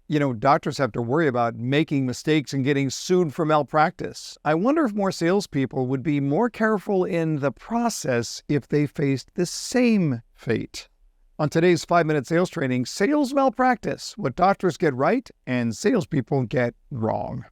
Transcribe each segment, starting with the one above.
Doctors have to worry about making mistakes and getting sued for malpractice. I wonder if more salespeople would be more careful in the process if they faced the same fate. On today's 5-minute sales training, sales malpractice, what doctors get right and salespeople get wrong.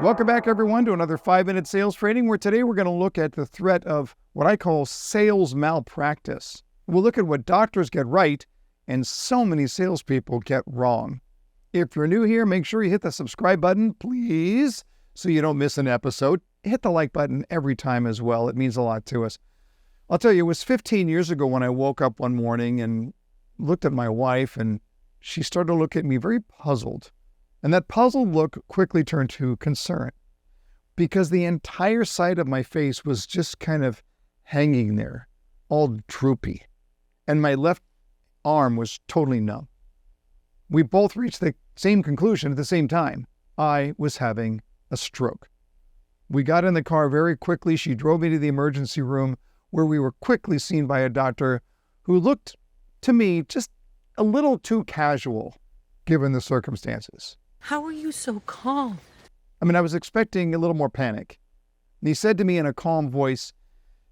Welcome back, everyone, to another 5-minute sales training, where today we're going to look at the threat of what I call sales malpractice. We'll look at what doctors get right and so many salespeople get wrong. If you're new here, make sure you hit the subscribe button, please, so you don't miss an episode. Hit the like button every time as well. It means a lot to us. I'll tell you, it was 15 years ago when I woke up one morning and looked at my wife, and she started to look at me very puzzled. And that puzzled look quickly turned to concern, because the entire side of my face was just kind of hanging there, all droopy. And my left arm was totally numb. We both reached the same conclusion at the same time. I was having a stroke. We got in the car very quickly. She drove me to the emergency room, where we were quickly seen by a doctor who looked to me just a little too casual, given the circumstances. How are you so calm? I was expecting a little more panic. And he said to me in a calm voice,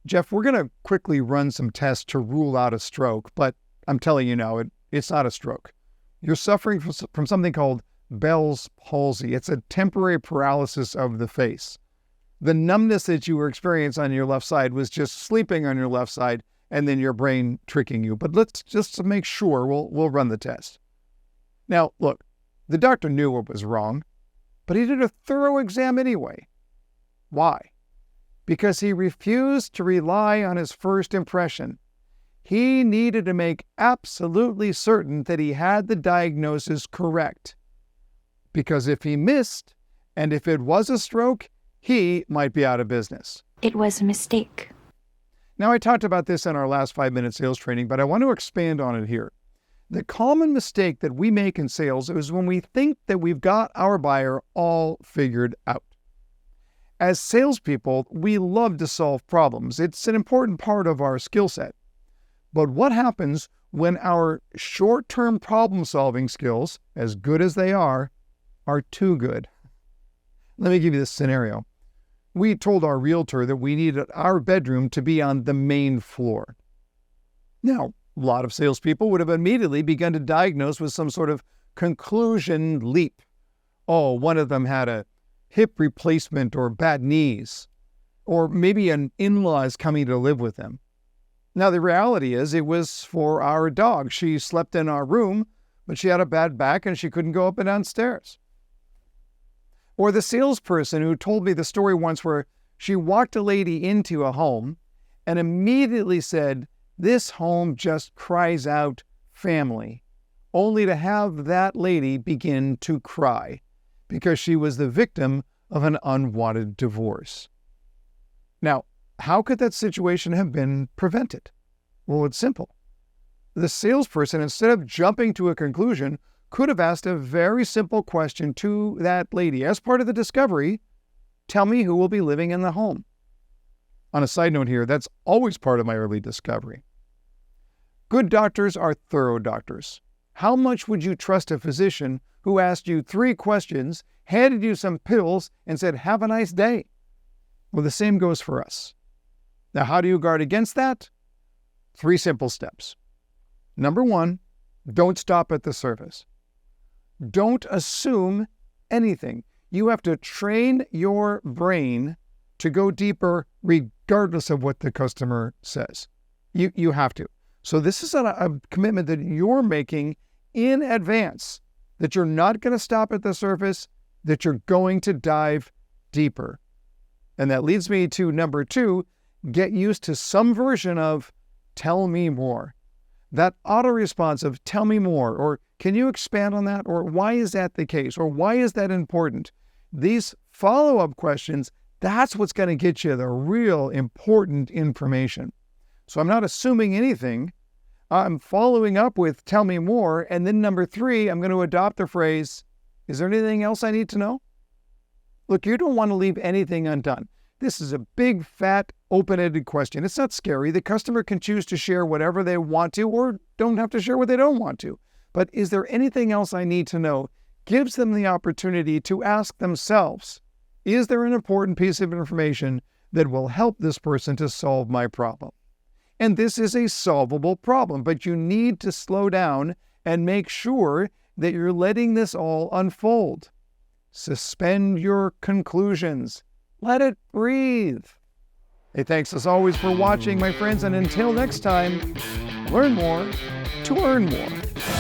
"Jeff, we're going to quickly run some tests to rule out a stroke, but I'm telling you now, it's not a stroke. You're suffering from something called Bell's palsy. It's a temporary paralysis of the face. The numbness that you were experiencing on your left side was just sleeping on your left side and then your brain tricking you. But let's just to make sure, we'll run the test." Now, look, the doctor knew what was wrong, but he did a thorough exam anyway. Why? Because he refused to rely on his first impression. He needed to make absolutely certain that he had the diagnosis correct. Because if he missed, and if it was a stroke, he might be out of business. It was a mistake. Now, I talked about this in our last 5-minute sales training, but I want to expand on it here. The common mistake that we make in sales is when we think that we've got our buyer all figured out. As salespeople, we love to solve problems. It's an important part of our skill set. But what happens when our short-term problem-solving skills, as good as they are too good? Let me give you this scenario. We told our realtor that we needed our bedroom to be on the main floor. Now, a lot of salespeople would have immediately begun to diagnose with some sort of conclusion leap. Oh, one of them had a hip replacement or bad knees, or maybe an in-law is coming to live with them. Now, the reality is it was for our dog. She slept in our room, but she had a bad back and she couldn't go up and down stairs. Or the salesperson who told me the story once where she walked a lady into a home and immediately said, "This home just cries out family," only to have that lady begin to cry because she was the victim of an unwanted divorce. Now, how could that situation have been prevented? Well, it's simple. The salesperson, instead of jumping to a conclusion, could have asked a very simple question to that lady. As part of the discovery, tell me who will be living in the home. On a side note here, that's always part of my early discovery. Good doctors are thorough doctors. How much would you trust a physician who asked you 3 questions, handed you some pills, and said, "Have a nice day"? Well, the same goes for us. Now, how do you guard against that? 3 simple steps. Number 1, don't stop at the surface. Don't assume anything. You have to train your brain to go deeper regardless of what the customer says. You have to. So this is a commitment that you're making in advance, that you're not going to stop at the surface, that you're going to dive deeper. And that leads me to number 2, get used to some version of tell me more. That auto response of tell me more, or can you expand on that, or why is that the case, or why is that important? These follow-up questions, that's what's going to get you the real important information. So I'm not assuming anything. I'm following up with tell me more. And then number 3, I'm going to adopt the phrase, is there anything else I need to know? Look, you don't want to leave anything undone. This is a big, fat, open-ended question. It's not scary. The customer can choose to share whatever they want to or don't have to share what they don't want to. But is there anything else I need to know? Gives them the opportunity to ask themselves, is there an important piece of information that will help this person to solve my problem? And this is a solvable problem, but you need to slow down and make sure that you're letting this all unfold. Suspend your conclusions. Let it breathe. Hey, thanks as always for watching, my friends, and until next time, learn more to earn more.